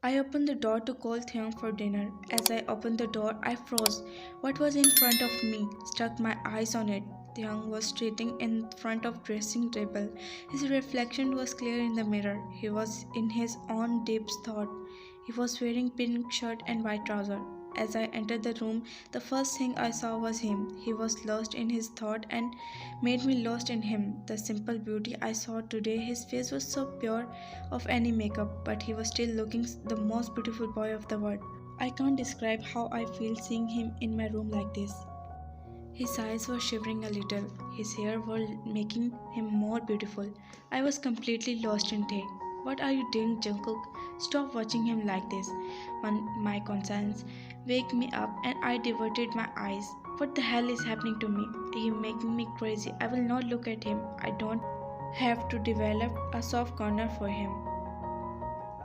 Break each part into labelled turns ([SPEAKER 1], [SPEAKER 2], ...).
[SPEAKER 1] I opened the door to call Theon for dinner. As I opened the door, I froze. What was in front of me? Stuck my eyes on it. Theon was sitting in front of dressing table. His reflection was clear in the mirror. He was in his own deep thought. He was wearing pink shirt and white trouser. As I entered the room, the first thing I saw was him. He was lost in his thought and made me lost in him. The simple beauty I saw today, his face was so pure of any makeup, but he was still looking the most beautiful boy of the world. I can't describe how I feel seeing him in my room like this. His eyes were shivering a little. His hair was making him more beautiful. I was completely lost in Tae. What are you doing, Jungkook? Stop watching him like this. My conscience waked me up and I diverted my eyes. What the hell is happening to me? He making me crazy. I will not look at him. I don't have to develop a soft corner for him.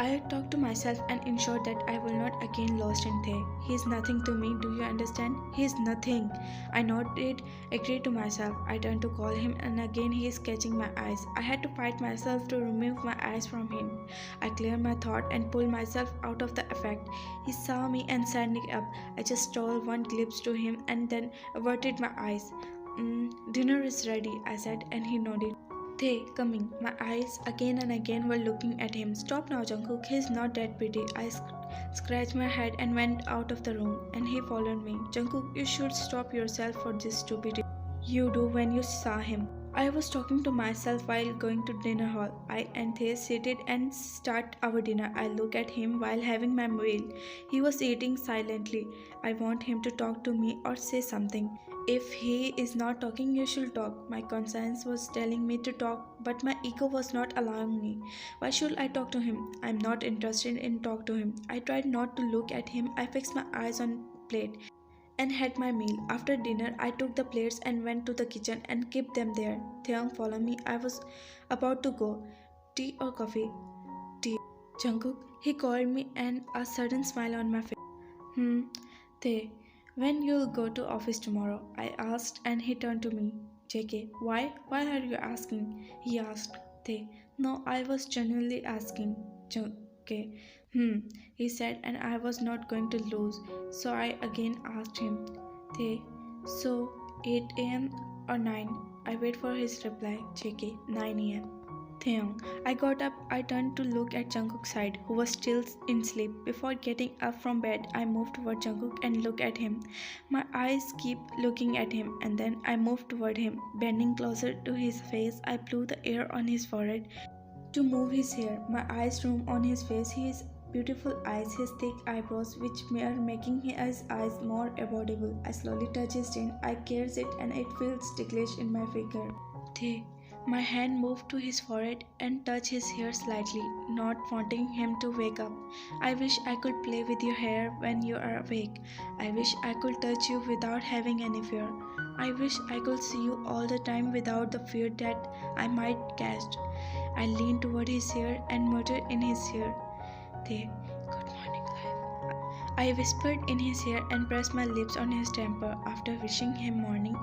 [SPEAKER 1] I talked to myself and ensured that I will not again lost in Thay. He is nothing to me, do you understand? He is nothing. I nodded, agreed to myself. I turned to call him and again he is catching my eyes. I had to fight myself to remove my eyes from him. I cleared my thought and pulled myself out of the effect. He saw me and standing up. I just stole one glimpse to him and then averted my eyes. Dinner is ready, I said, and he nodded. They coming. My eyes again and again were looking at him. Stop now, Jungkook. He's not that pretty. I scratched my head and went out of the room, and he followed me. Jungkook, you should stop yourself for this stupidity you do when you saw him. I was talking to myself while going to dinner hall. I and Thay seated and start our dinner. I look at him while having my meal. He was eating silently. I want him to talk to me or say something. If he is not talking, you should talk. My conscience was telling me to talk, but my ego was not allowing me. Why should I talk to him? I'm not interested in talk to him. I tried not to look at him. I fixed my eyes on plate and had my meal. After dinner, I took the plates and went to the kitchen and kept them there. Theon followed me. I was about to go. Tea or coffee? Tea. Jungkook, he called me and a sudden smile on my face. They. When you'll go to office tomorrow? I asked and he turned to me. JK, why? Why are you asking? He asked. They. No, I was genuinely asking. JK. He said and I was not going to lose. So I again asked him. They. So 8 a.m. or 9? I wait for his reply. JK. 9 a.m. Theon. I got up. I turned to look at Jungkook's side, who was still in sleep. Before getting up from bed, I moved toward Jungkook and looked at him. My eyes keep looking at him, and then I moved toward him. Bending closer to his face, I blew the air on his forehead to move his hair. My eyes roamed on his face. His beautiful eyes, his thick eyebrows, which are making his eyes more avoidable. I slowly touch his chin. I caress it, and it feels ticklish in my finger. They. My hand moved to his forehead and touched his hair slightly, not wanting him to wake up. I wish I could play with your hair when you are awake. I wish I could touch you without having any fear. I wish I could see you all the time without the fear that I might catch. I leaned toward his hair and muttered in his ear, "They, good morning, life." I whispered in his ear and pressed my lips on his temple. After wishing him morning,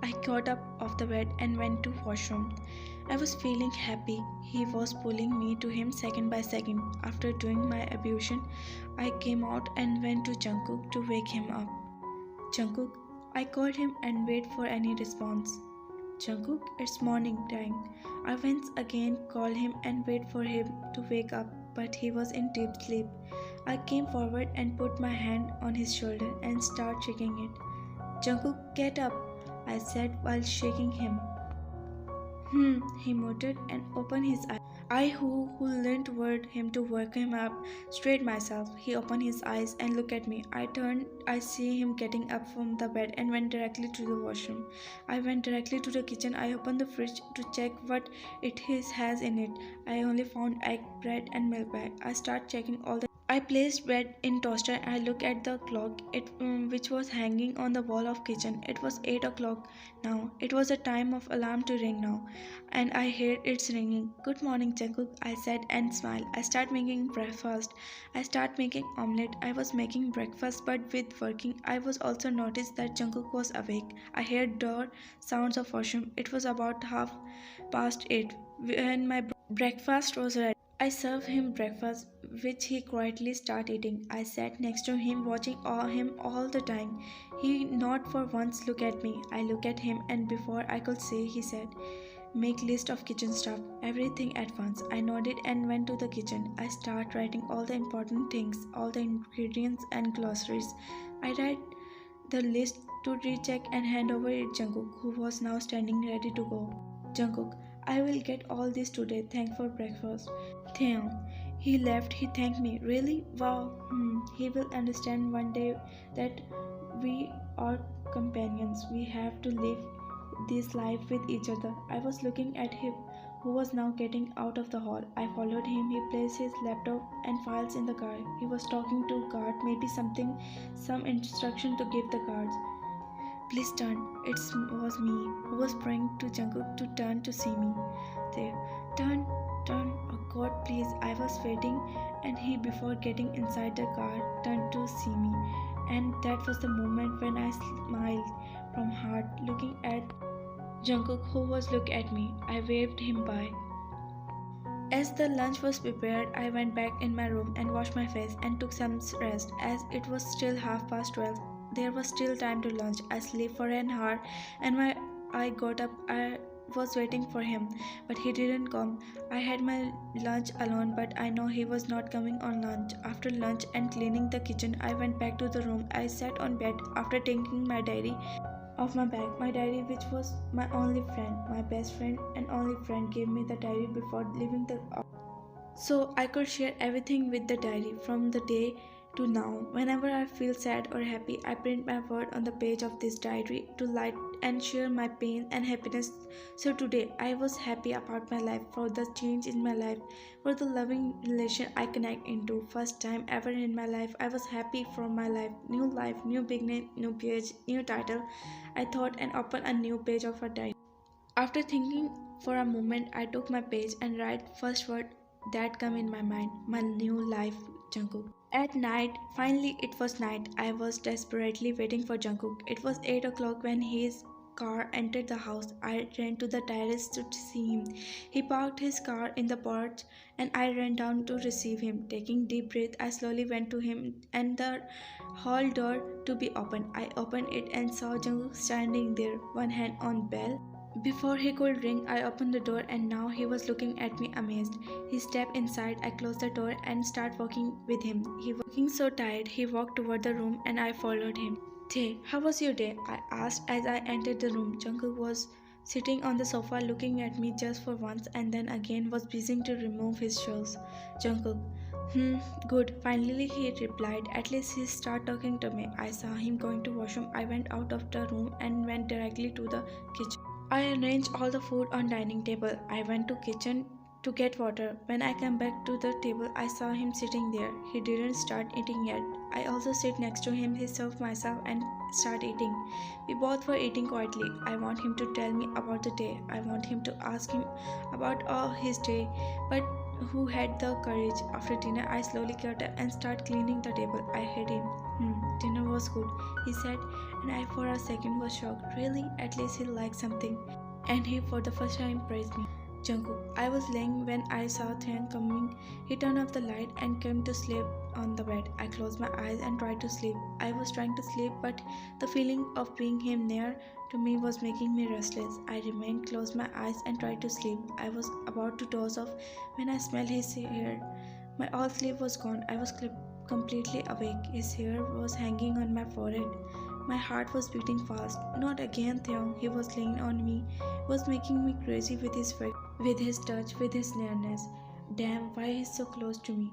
[SPEAKER 1] I got up off the bed and went to washroom. I was feeling happy. He was pulling me to him second by second. After doing my ablution, I came out and went to Jungkook to wake him up. Jungkook, I called him and waited for any response. Jungkook, it's morning time. I once again called him and waited for him to wake up, but he was in deep sleep. I came forward and put my hand on his shoulder and started shaking it. Jungkook, get up, I said while shaking him. He muttered and opened his eyes. I, who leaned toward him to wake him up, straightened myself. He opened his eyes and looked at me. I turned. I see him getting up from the bed and went directly to the washroom. I went directly to the kitchen. I opened the fridge to check what it has in it. I only found egg, bread, and milk bag. I started checking all the. I placed bread in toaster. I looked at the clock, which was hanging on the wall of kitchen. It was 8 o'clock now. It was the time of alarm to ring now, and I heard it's ringing. Good morning, Taekook, I said and smiled. I started making breakfast. I started making omelette. I was making breakfast, but with working, I was also noticed that Jungkook was awake. I heard door sounds of washroom. It was about 8:30 when my breakfast was ready. I served him breakfast, which he quietly started eating. I sat next to him, watching him all the time. He not for once looked at me. I looked at him, and before I could say, he said, "Make list of kitchen stuff, everything at once." I nodded and went to the kitchen. I started writing all the important things, all the ingredients and glossaries. I write the list to recheck and hand over it Jungkook, who was now standing ready to go. Jungkook, I will get all this today. Thank for breakfast. Theon, he left. He thanked me. Really? Wow. He will understand one day that we are companions. We have to live this life with each other. I was looking at him, who was now getting out of the hall. I followed him. He placed his laptop and files in the car. He was talking to guard, maybe some instruction to give the guards. Please turn. It was me who was praying to Jungkook to turn to see me. There, turn, turn. Oh God, please. I was waiting, and he, before getting inside the car, turned to see me. And that was the moment when I smiled from heart, looking at Jungkook, who was looking at me. I waved him by. As the lunch was prepared, I went back in my room and washed my face and took some rest. As it was still 12:30, there was still time to lunch. I slept for an hour, and when I got up, I was waiting for him, but he didn't come. I had my lunch alone, but I know he was not coming on lunch. After lunch and cleaning the kitchen, I went back to the room. I sat on bed after taking my diary off my bag. My diary, which was my only friend, my best friend and only friend, gave me the diary before leaving the office, so I could share everything with the diary from the day to now. Whenever I feel sad or happy, I print my word on the page of this diary to light and share my pain and happiness. So today I was happy about my life, for the change in my life, for the loving relation I connect into. First time ever in my life I was happy for my life, new beginning, new page, new title. I thought and opened a new page of a diary. After thinking for a moment, I took my page and write first word that come in my mind, my new life, Jungkook. At night, finally it was night. I was desperately waiting for Jungkook. It was 8 o'clock when his car entered the house. I ran to the terrace to see him. He parked his car in the porch and I ran down to receive him. Taking deep breath, I slowly went to him and the hall door to be opened. I opened it and saw Jungkook standing there, one hand on bell. Before he could ring, I opened the door and now he was looking at me amazed. He stepped inside, I closed the door and started walking with him. He was looking so tired, he walked toward the room and I followed him. Tae, how was your day? I asked as I entered the room. Jungkook was sitting on the sofa looking at me just for once and then again was busy to remove his shoes. Jungkook, good. Finally he replied. At least he started talking to me. I saw him going to washroom. I went out of the room and went directly to the kitchen. I arranged all the food on dining table. I went to kitchen to get water. When I came back to the table, I saw him sitting there. He didn't start eating yet. I also sat next to him. He served myself and started eating. We both were eating quietly. I want him to tell me about the day. I want him to ask him about all his day. But who had the courage? After dinner, I slowly got up and started cleaning the table. I hid him. Dinner was good, he said, and I for a second was shocked. Really? At least he liked something. And he for the first time praised me. Jungkook. I was laying when I saw Theon coming. He turned off the light and came to sleep on the bed. I closed my eyes and tried to sleep. I was trying to sleep, but the feeling of being him near to me was making me restless. I remained, closed my eyes and tried to sleep. I was about to doze off when I smelled his hair. My all sleep was gone. I was completely awake. His hair was hanging on my forehead. My heart was beating fast. Not again, Theon. He was laying on me. He was making me crazy with his face, with his touch, with his nearness. Damn, why he's so close to me?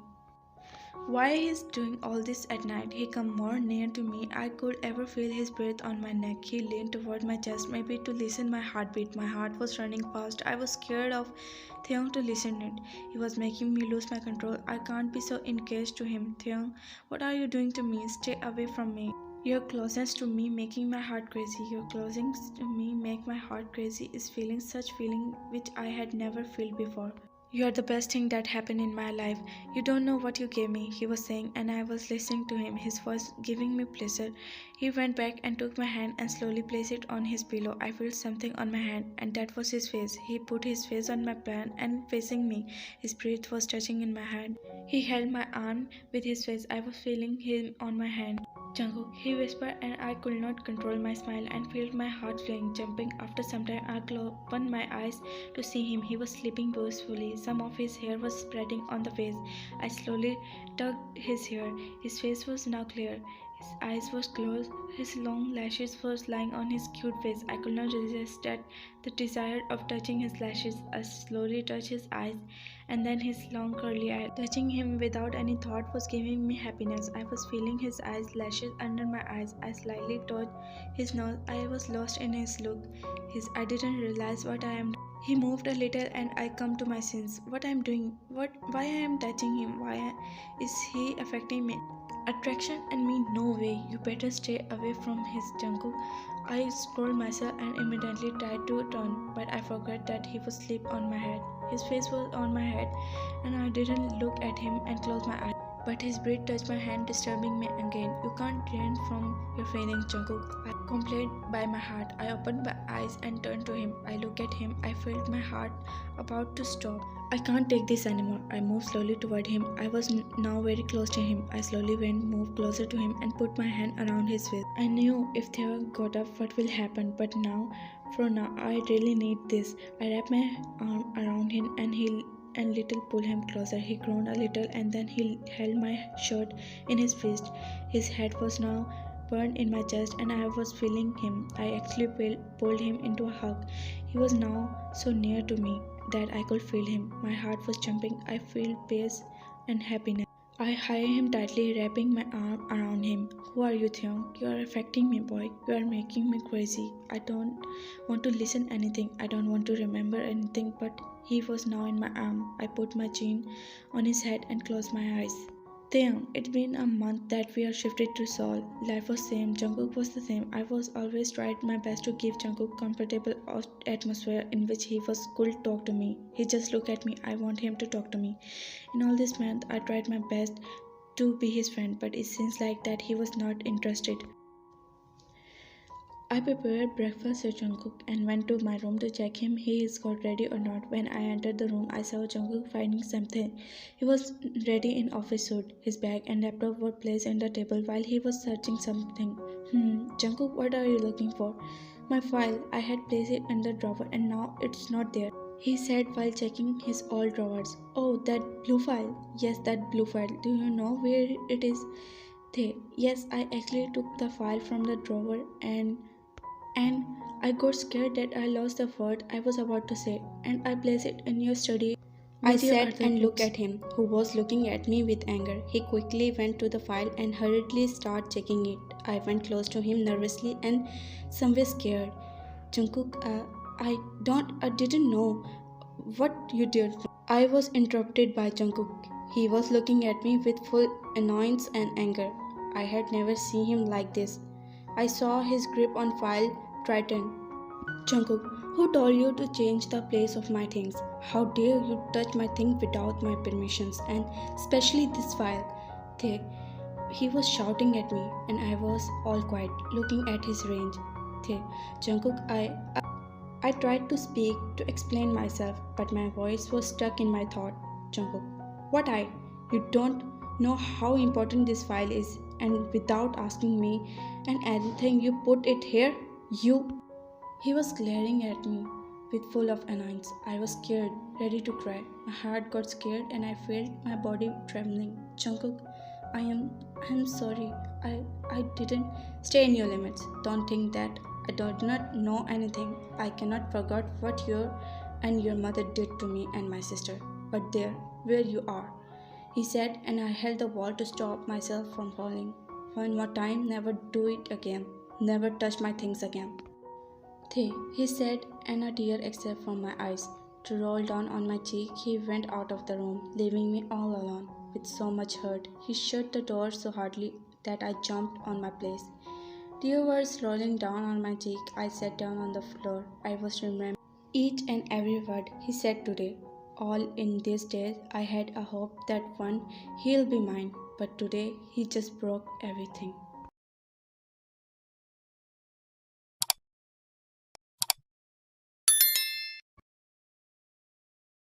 [SPEAKER 1] Why he's doing all this at night? He come more near to me. I could ever feel his breath on my neck. He leaned toward my chest, maybe to listen my heartbeat. My heart was running fast. I was scared of Theon to listen it. He was making me lose my control. I can't be so engaged to him. Theon, what are you doing to me? Stay away from me. Your closeness to me making my heart crazy. Your closeness to me make my heart crazy is feeling such feeling which I had never felt before. You are the best thing that happened in my life. You don't know what you gave me, he was saying, and I was listening to him, his voice giving me pleasure. He went back and took my hand and slowly placed it on his pillow. I felt something on my hand, and that was his face. He put his face on my palm and facing me. His breath was touching in my hand. He held my arm with his face. I was feeling him on my hand. Jungkook, he whispered, and I could not control my smile and felt my heart flying, jumping. After some time, I opened my eyes to see him. He was sleeping peacefully. Some of his hair was spreading on the face. I slowly tugged his hair. His face was now clear. His eyes were closed. His long lashes were lying on his cute face. I could not resist the desire of touching his lashes. I slowly touched his eyes and then his long curly hair. Touching him without any thought was giving me happiness. I was feeling his eyes, lashes under my eyes. I slightly touched his nose. I was lost in his look. I didn't realize what I am. He moved a little and I come to my sense. What I am doing? Why I am touching him? Is he affecting me? Attraction and me, no way. You better stay away from his Jungkook. I scrolled myself and immediately tried to turn, but I forgot that he was asleep on my head. His face was on my head, and I didn't look at him and closed my eyes. But his breath touched my hand, disturbing me again. You can't run from your feelings, Jungkook. I complained by my heart. I opened my eyes and turned to him. I looked at him. I felt my heart about to stop. I can't take this anymore. I moved slowly toward him. I was now very close to him. I slowly moved closer to him and put my hand around his waist. I knew if Theo got up, what will happen, but for now, I really need this. I wrapped my arm around him and little pull him closer. He groaned a little and then he held my shirt in his fist. His head was now burned in my chest and I was feeling him. I actually pulled him into a hug. He was now so near to me that I could feel him. My heart was jumping. I felt peace and happiness. I held him tightly, wrapping my arm around him. Who are you, Theong? You are affecting me, boy. You are making me crazy. I don't want to listen anything. I don't want to remember anything, but he was now in my arm. I put my chin on his head and closed my eyes. Taeyang, it's been a month that we are shifted to Seoul. Life was same, Jungkook was the same. I was always tried my best to give Jungkook comfortable atmosphere in which he could talk to me. He just look at me. I want him to talk to me. In all this month, I tried my best to be his friend, but it seems like that he was not interested. I prepared breakfast for Jungkook and went to my room to check him he is got ready or not. When I entered the room, I saw Jungkook finding something. He was ready in office suit. His bag and laptop were placed on the table while he was searching something. Jungkook, what are you looking for? My file. I had placed it in the drawer and now it's not there, he said while checking his old drawers. Oh, that blue file. Yes, that blue file. Do you know where it is? Yes, I actually took the file from the drawer and I got scared that I lost the word I was about to say, and I placed it in your study. I said and looked at him, who was looking at me with anger. He quickly went to the file and hurriedly started checking it. I went close to him nervously and somewhat scared. Jungkook, I didn't know what you did. I was interrupted by Jungkook. He was looking at me with full annoyance and anger. I had never seen him like this. I saw his grip on file tighten. Jungkook, who told you to change the place of my things? How dare you touch my thing without my permissions, and especially this file? He was shouting at me, and I was all quiet, looking at his range. Jungkook, I tried to speak, to explain myself, but my voice was stuck in my thought. Jungkook, you don't know how important this file is, and without asking me and anything you put it here? He was glaring at me with full of annoyance. I was scared, ready to cry. My heart got scared and I felt my body trembling. Jungkook, I am sorry. I didn't stay in your limits. Don't think that I do not know anything. I cannot forget what you and your mother did to me and my sister. But there, where you are, he said, and I held the wall to stop myself from falling. One more time, never do it again. Never touch my things again. He said, and a tear escaped from my eyes to roll down on my cheek. He went out of the room, leaving me all alone with so much hurt. He shut the door so hardly that I jumped on my place. Tears were rolling down on my cheek. I sat down on the floor. I was remembering each and every word he said today. all in these days. I had a hope that one he'll be mine, but today he just broke everything.